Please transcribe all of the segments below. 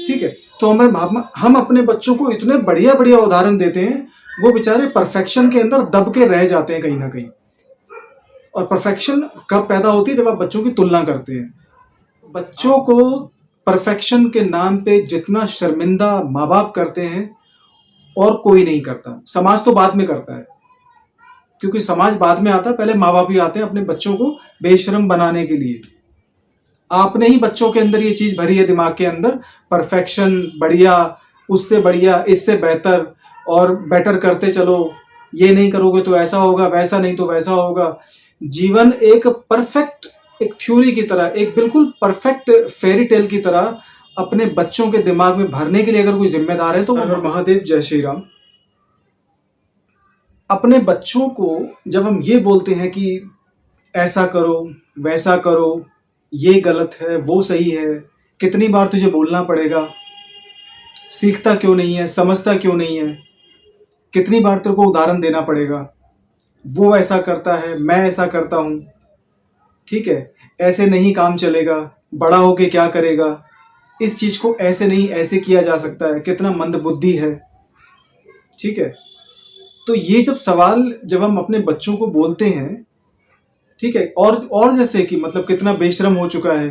ठीक है। तो हम अपने बच्चों को इतने बढ़िया बढ़िया उदाहरण देते हैं, वो बेचारे परफेक्शन के अंदर दब के रह जाते हैं कहीं ना कहीं। और परफेक्शन कब पैदा होती है? जब आप बच्चों की तुलना करते हैं। बच्चों को परफेक्शन के नाम पे जितना शर्मिंदा माँ बाप करते हैं और कोई नहीं करता। समाज तो बाद में करता है, क्योंकि समाज बाद में आता है, पहले माँ बाप ही आते हैं अपने बच्चों को बेशर्म बनाने के लिए। आपने ही बच्चों के अंदर ये चीज भरी है दिमाग के अंदर, परफेक्शन बढ़िया, उससे बढ़िया, इससे बेहतर, और बेटर करते चलो, ये नहीं करोगे तो ऐसा होगा, वैसा नहीं तो वैसा होगा। जीवन एक परफेक्ट, एक थ्योरी की तरह, एक बिल्कुल परफेक्ट फेरी टेल की तरह अपने बच्चों के दिमाग में भरने के लिए अगर कोई जिम्मेदार है तो वो महादेव। जय श्री राम। अपने बच्चों को जब हम ये बोलते हैं कि ऐसा करो, वैसा करो, ये गलत है, वो सही है, कितनी बार तुझे बोलना पड़ेगा? सीखता क्यों नहीं है? समझता क्यों नहीं है? कितनी बार तेरे को उदाहरण देना पड़ेगा? वो ऐसा करता है, मैं ऐसा करता हूं, ठीक है, ऐसे नहीं काम चलेगा, बड़ा होके क्या करेगा, इस चीज को ऐसे नहीं ऐसे किया जा सकता है, कितना मंदबुद्धि है, ठीक है। तो ये जब सवाल जब हम अपने बच्चों को बोलते हैं, ठीक है, और जैसे कि मतलब कितना बेशर्म हो चुका है,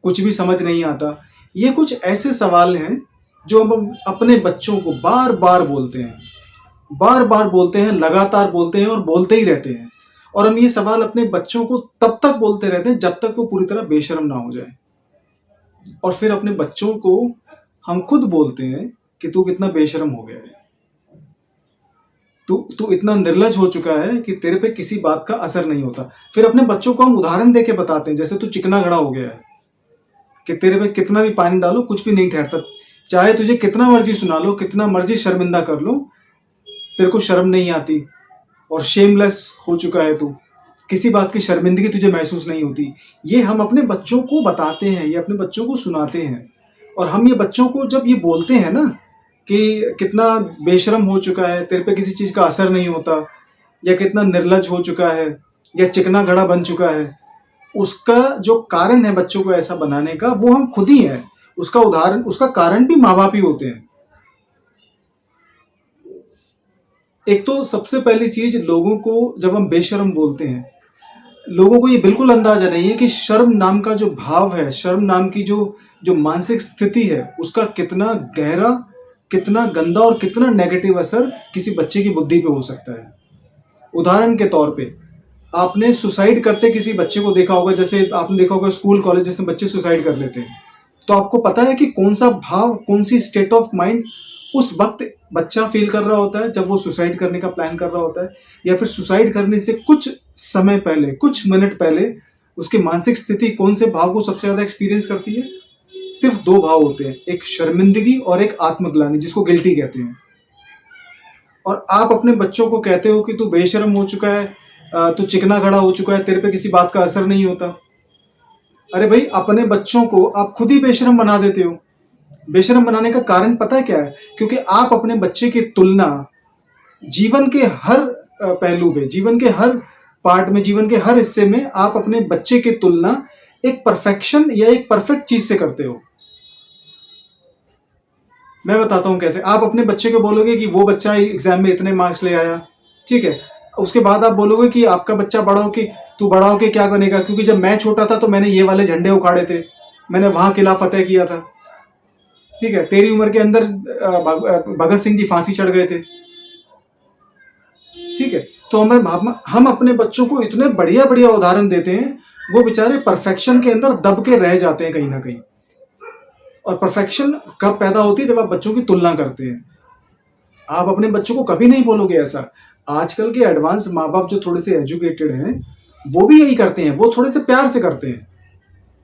कुछ भी समझ नहीं आता, ये कुछ ऐसे सवाल हैं जो हम अपने बच्चों को बार बार बोलते हैं, बार बार बोलते हैं, लगातार बोलते हैं और बोलते ही रहते हैं। और हम ये सवाल अपने बच्चों को तब तक बोलते रहते हैं जब तक वो पूरी तरह बेशर्म ना हो जाए। और फिर अपने बच्चों को हम खुद बोलते हैं कि तू कितना बेशर्म हो गया है, तू इतना निर्लज हो चुका है कि तेरे पे किसी बात का असर नहीं होता। फिर अपने बच्चों को हम उदाहरण देके बताते हैं, जैसे तू चिकना घड़ा हो गया है कि तेरे पे कितना भी पानी डालो कुछ भी नहीं ठहरता, चाहे तुझे कितना मर्जी सुना लो, कितना मर्जी शर्मिंदा कर लो, तेरे को शर्म नहीं आती, और शेमलेस हो चुका है तू, किसी बात की शर्मिंदगी तुझे महसूस नहीं होती। ये हम अपने बच्चों को बताते हैं, ये अपने बच्चों को सुनाते हैं। और हम ये बच्चों को जब ये बोलते हैं ना कि कितना बेशर्म हो चुका है, तेरे पे किसी चीज का असर नहीं होता, या कितना निर्लज हो चुका है, या चिकना घड़ा बन चुका है, उसका जो कारण है बच्चों को ऐसा बनाने का, वो हम खुद ही हैं। उसका उदाहरण, उसका कारण भी माँ बाप ही होते हैं। एक तो सबसे पहली चीज, लोगों को जब हम बेशर्म बोलते हैं, लोगों को ये बिल्कुल अंदाजा नहीं है कि शर्म नाम का जो भाव है, शर्म नाम की जो जो मानसिक स्थिति है, उसका कितना गहरा, कितना गंदा और कितना नेगेटिव असर किसी बच्चे की बुद्धि पे हो सकता है। उदाहरण के तौर पे, आपने सुसाइड करते किसी बच्चे को देखा होगा, जैसे आपने देखा होगा स्कूल कॉलेज में बच्चे सुसाइड कर लेते हैं, तो आपको पता है कि कौन सा भाव, कौन सी स्टेट ऑफ माइंड उस वक्त बच्चा फील कर रहा होता है जब वो सुसाइड करने का प्लान कर रहा होता है, या फिर सुसाइड करने से कुछ समय पहले, कुछ मिनट पहले उसकी मानसिक स्थिति कौन से भाव को सबसे ज्यादा एक्सपीरियंस करती है? सिर्फ दो भाव होते हैं, एक शर्मिंदगी और एक आत्मग्लानि, जिसको गिल्टी कहते हैं। और आप अपने बच्चों को कहते हो कि तू बेशर्म हो चुका है, तू चिकना घड़ा हो चुका है, तेरे पे किसी बात का असर नहीं होता। अरे भाई, अपने बच्चों को आप खुद ही बेशर्म बना देते हो। बेशर्म बनाने का कारण पता है क्या है? क्योंकि आप अपने बच्चे की तुलना जीवन के हर पहलू पे, जीवन के हर पार्ट में, जीवन के हर हिस्से में आप अपने बच्चे की तुलना एक परफेक्शन या एक परफेक्ट चीज से करते हो। मैं बताता हूं कैसे। आप अपने बच्चे को बोलोगे कि वो बच्चा एग्जाम में इतने मार्क्स ले आया, ठीक है, उसके बाद आप बोलोगे कि आपका बच्चा बड़ा हो कि तू बड़ा होके क्या बनेगा, क्योंकि जब मैं छोटा था तो मैंने ये वाले झंडे उखाड़े थे, मैंने वहां किला फतेह किया था, ठीक है, तेरी उम्र के अंदर भगत सिंह जी फांसी चढ़ गए थे, ठीक है। तो हम अपने बच्चों को इतने बढ़िया बढ़िया उदाहरण देते हैं, वो बेचारे परफेक्शन के अंदर दब के रह जाते हैं कहीं ना कहीं। और परफेक्शन कब पैदा होती है? जब आप बच्चों की तुलना करते हैं। आप अपने बच्चों को कभी नहीं बोलोगे ऐसा। आजकल के एडवांस माँ बाप जो थोड़े से एजुकेटेड हैं, वो भी यही करते हैं, वो थोड़े से प्यार से करते हैं।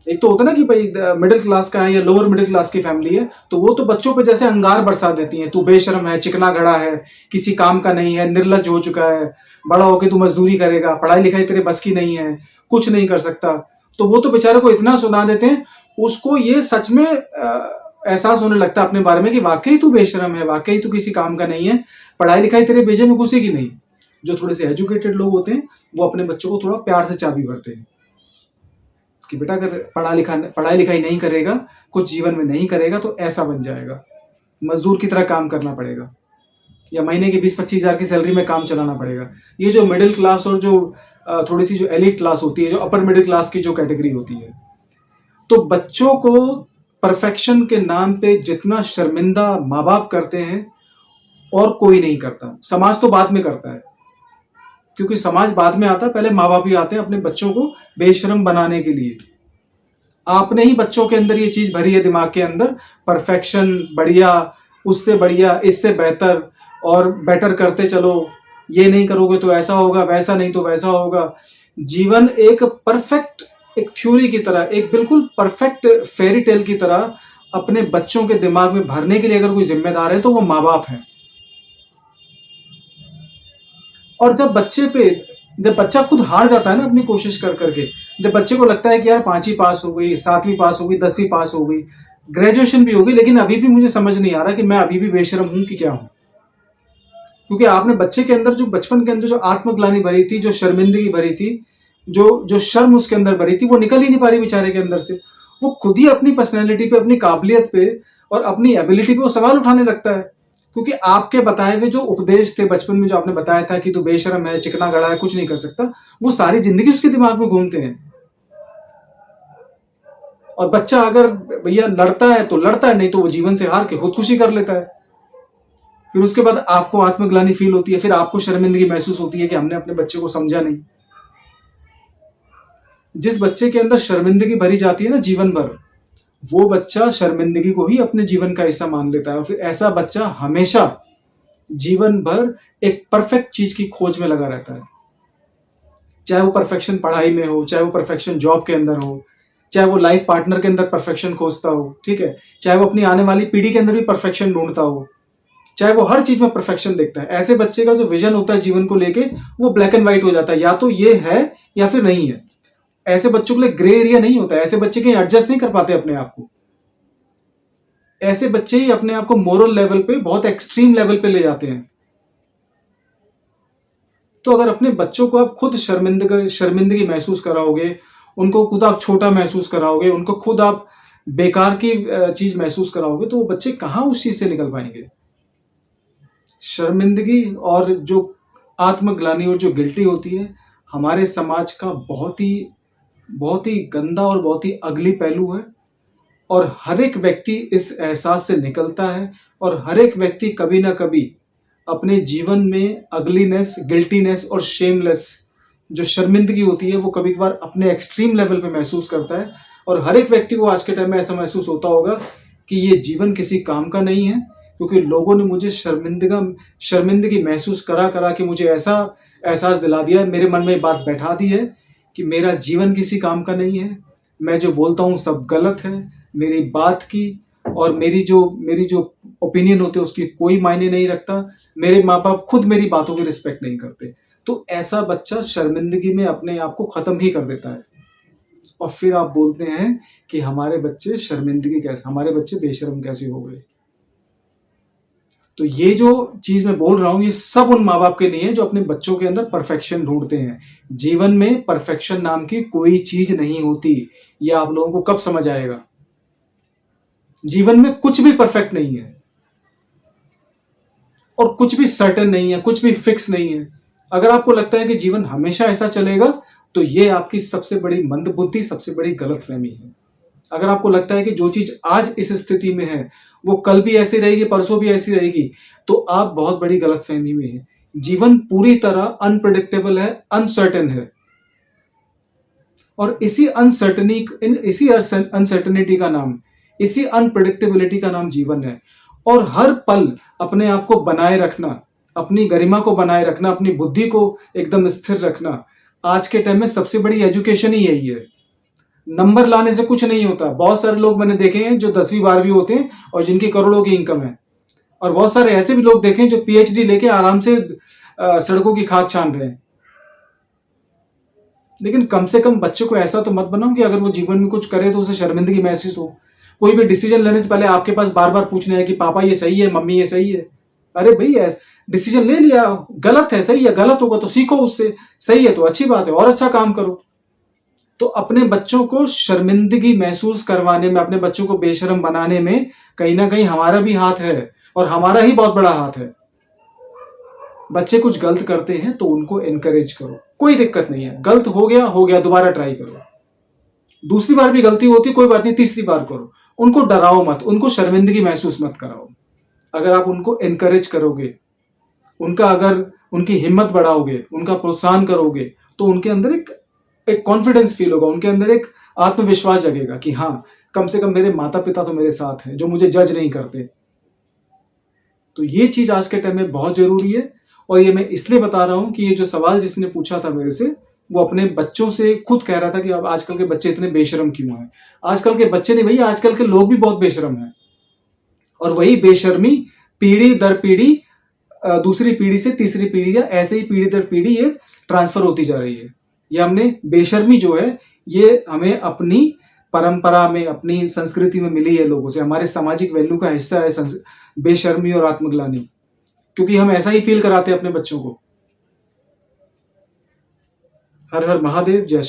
एक तो होता है ना कि भाई मिडिल क्लास का है या लोअर मिडिल क्लास की फैमिली है, तो वो तो बच्चों पे जैसे अंगार बरसा देती हैं, तू बेशर्म है, चिकना घड़ा है, किसी काम का नहीं है, निर्लज हो चुका है, बड़ा होके तू मजदूरी करेगा, पढ़ाई लिखाई तेरे बस की नहीं है, कुछ नहीं कर सकता। तो वो तो बेचारे को इतना सुना देते हैं, उसको ये सच में एहसास होने लगता है अपने बारे में कि वाकई तू बेशर्म है, वाकई तू किसी काम का नहीं है, पढ़ाई लिखाई तेरे बेजे में घुसेगी नहीं। जो थोड़े से एजुकेटेड लोग होते हैं, वो अपने बच्चों को थोड़ा प्यार से चाबी भरते हैं कि बेटा अगर पढ़ाई लिखाई नहीं करेगा, कुछ जीवन में नहीं करेगा तो ऐसा बन जाएगा, मजदूर की तरह काम करना पड़ेगा या महीने की 20-25 हज़ार की सैलरी में काम चलाना पड़ेगा। ये जो मिडिल क्लास और जो थोड़ी सी जो एलिट क्लास होती है, जो अपर मिडिल क्लास की जो कैटेगरी होती है, तो बच्चों को परफेक्शन के नाम पे जितना शर्मिंदा माँ बाप करते हैं और कोई नहीं करता। समाज तो बाद में करता है, क्योंकि समाज बाद में आता है, पहले माँ बाप ही आते हैं अपने बच्चों को बेशर्म बनाने के लिए। आपने ही बच्चों के अंदर ये चीज भरी है दिमाग के अंदर, परफेक्शन बढ़िया, उससे बढ़िया, इससे बेहतर और बेटर करते चलो, ये नहीं करोगे तो ऐसा होगा, वैसा नहीं तो वैसा होगा। जीवन एक परफेक्ट, एक थ्योरी की तरह, एक बिल्कुल परफेक्ट फेरी टेल की तरह अपने बच्चों के दिमाग में भरने के लिए अगर कोई जिम्मेदार है तो वो माँ बाप है। और जब बच्चा खुद हार जाता है ना अपनी कोशिश कर करके, जब बच्चे को लगता है कि यार 5वीं पास हो गई, 7वीं पास हो गई, 10वीं पास हो गई, ग्रेजुएशन भी हो गई, लेकिन अभी भी मुझे समझ नहीं आ रहा कि मैं अभी भी बेशर्म हूं कि क्या हूं। क्योंकि आपने बच्चे के अंदर, जो बचपन के अंदर जो आत्मग्लानि भरी थी, जो शर्मिंदगी भरी थी, जो शर्म उसके अंदर भरी थी, वो निकल ही नहीं पा रही बेचारे के अंदर से। वो खुद ही अपनी पर्सनैलिटी पे, अपनी काबिलियत पे और अपनी एबिलिटी पे वो सवाल उठाने लगता है। क्योंकि आपके बताए हुए जो उपदेश थे बचपन में, जो आपने बताया था कि तू बेशर्म है, चिकना गड़ा है, कुछ नहीं कर सकता, वो सारी जिंदगी उसके दिमाग में घूमते हैं। और बच्चा अगर भैया लड़ता है तो लड़ता है, नहीं तो वो जीवन से हार के खुदकुशी कर लेता है। फिर उसके बाद आपको आत्मग्लानि फील होती है, फिर आपको शर्मिंदगी महसूस होती है कि हमने अपने बच्चे को समझा नहीं। जिस बच्चे के अंदर शर्मिंदगी भरी जाती है ना जीवन भर, वो बच्चा शर्मिंदगी को ही अपने जीवन का हिस्सा मान लेता है, और फिर ऐसा बच्चा हमेशा जीवन भर एक परफेक्ट चीज की खोज में लगा रहता है। चाहे वो परफेक्शन पढ़ाई में हो, चाहे वो परफेक्शन जॉब के अंदर हो, चाहे वो लाइफ पार्टनर के अंदर परफेक्शन खोजता हो, ठीक है, चाहे वो अपनी आने वाली पीढ़ी के अंदर भी परफेक्शन ढूंढता हो, चाहे वो हर चीज में परफेक्शन देखता है। ऐसे बच्चे का जो विजन होता है जीवन को लेके, वो ब्लैक एंड व्हाइट हो जाता है, या तो ये है या फिर नहीं है। ऐसे बच्चों के लिए ग्रे एरिया नहीं होता है। ऐसे बच्चे कहीं एडजस्ट नहीं कर पाते अपने आप को। ऐसे बच्चे ही अपने आप को मोरल लेवल पे बहुत एक्सट्रीम लेवल पे ले जाते हैं। तो अगर अपने बच्चों को आप खुद शर्मिंदगी महसूस कराओगे, उनको खुद आप छोटा महसूस कराओगे, उनको खुद आप बेकार की चीज महसूस कराओगे, तो वो बच्चे कहाँ उस चीज से निकल पाएंगे। शर्मिंदगी और जो आत्मग्लानि और जो गिल्टी होती है, हमारे समाज का बहुत ही गंदा और बहुत ही अगली पहलू है। और हर एक व्यक्ति इस एहसास से निकलता है, और हर एक व्यक्ति कभी ना कभी अपने जीवन में अगलीनेस, गिल्टीनेस और शेमलेस जो शर्मिंदगी होती है, वो कभी कभार अपने एक्सट्रीम लेवल पे महसूस करता है। और हर एक व्यक्ति को आज के टाइम में ऐसा महसूस होता होगा कि ये जीवन किसी काम का नहीं है, क्योंकि लोगों ने मुझे शर्मिंदगी महसूस करा करा के मुझे ऐसा एहसास दिला दिया, मेरे मन में बात बैठा दी है कि मेरा जीवन किसी काम का नहीं है, मैं जो बोलता हूँ सब गलत है, मेरी बात की और मेरी जो ओपिनियन होते हैं उसकी कोई मायने नहीं रखता, मेरे माँ बाप खुद मेरी बातों की रिस्पेक्ट नहीं करते। तो ऐसा बच्चा शर्मिंदगी में अपने आप को खत्म ही कर देता है। और फिर आप बोलते हैं कि हमारे हमारे बच्चे बेशर्म कैसे हो गए। तो ये जो चीज मैं बोल रहा हूं, ये सब उन माँ बाप के लिए है जो अपने बच्चों के अंदर परफेक्शन ढूंढते हैं। जीवन में परफेक्शन नाम की कोई चीज नहीं होती। ये आप लोगों को कब समझ आएगा। जीवन में कुछ भी परफेक्ट नहीं है और कुछ भी सर्टेन नहीं है, कुछ भी फिक्स नहीं है। अगर आपको लगता है कि जीवन हमेशा ऐसा चलेगा, तो ये आपकी सबसे बड़ी मंदबुद्धि, सबसे बड़ी गलतफहमी है। अगर आपको लगता है कि जो चीज आज इस स्थिति में है वो कल भी ऐसी रहेगी, परसों भी ऐसी रहेगी, तो आप बहुत बड़ी गलतफहमी में हैं। जीवन पूरी तरह अनप्रेडिक्टेबल है, अनसर्टेन है, और इसी अनसर्टेनिटी का नाम, इसी अनप्रेडिक्टेबिलिटी का नाम जीवन है। और हर पल अपने आप को बनाए रखना, अपनी गरिमा को बनाए रखना, अपनी बुद्धि को एकदम स्थिर रखना, आज के टाइम में सबसे बड़ी एजुकेशन ही यही है। नंबर लाने से कुछ नहीं होता। बहुत सारे लोग मैंने देखे हैं जो 10वीं 12वीं होते हैं और जिनकी करोड़ों की इनकम है, और बहुत सारे ऐसे भी लोग देखे हैं जो पीएचडी लेके आराम से सड़कों की खाद छान रहे हैं। लेकिन कम से कम बच्चे को ऐसा तो मत बनाओ कि अगर वो जीवन में कुछ करे तो उसे शर्मिंदगी महसूस हो। कोई भी डिसीजन लेने से पहले आपके पास बार बार पूछना है कि पापा ये सही है, मम्मी ये सही है। अरे भाई, डिसीजन ले लिया, गलत है, सही है, गलत होगा तो सीखो उससे, सही है तो अच्छी बात है और अच्छा काम करो। तो अपने बच्चों को शर्मिंदगी महसूस करवाने में, अपने बच्चों को बेशर्म बनाने में कहीं ना कहीं हमारा भी हाथ है, और हमारा ही बहुत बड़ा हाथ है। बच्चे कुछ गलत करते हैं तो उनको एनकरेज करो, कोई दिक्कत नहीं है, गलत हो गया, दोबारा ट्राई करो, दूसरी बार भी गलती होती कोई बात नहीं, तीसरी बार करो। उनको डराओ मत, उनको शर्मिंदगी महसूस मत कराओ। अगर आप उनको एनकरेज करोगे, अगर उनकी हिम्मत बढ़ाओगे, उनका प्रोत्साहन करोगे, तो उनके अंदर एक कॉन्फिडेंस फील होगा, उनके अंदर एक आत्मविश्वास जगेगा कि हाँ, कम से कम मेरे माता पिता तो मेरे साथ हैं, जो मुझे जज नहीं करते। तो ये चीज आज के टाइम में बहुत जरूरी है। और ये मैं इसलिए बता रहा हूं कि ये जो सवाल जिसने पूछा था मेरे से, वो अपने बच्चों से खुद कह रहा था कि अब आजकल के बच्चे इतने बेशर्म क्यों हैं। आजकल के बच्चे नहीं भैया, आजकल के लोग भी बहुत बेशर्म हैं, और वही बेशर्मी पीढ़ी दर पीढ़ी, दूसरी पीढ़ी से तीसरी पीढ़ी, या ऐसे ही पीढ़ी दर पीढ़ी ये ट्रांसफर होती जा रही है। ये हमने बेशर्मी जो है, ये हमें अपनी परंपरा में, अपनी संस्कृति में मिली है लोगों से, हमारे सामाजिक वैल्यू का हिस्सा है बेशर्मी और आत्मग्लानि, क्योंकि हम ऐसा ही फील कराते हैं अपने बच्चों को। हर हर महादेव, जय श्री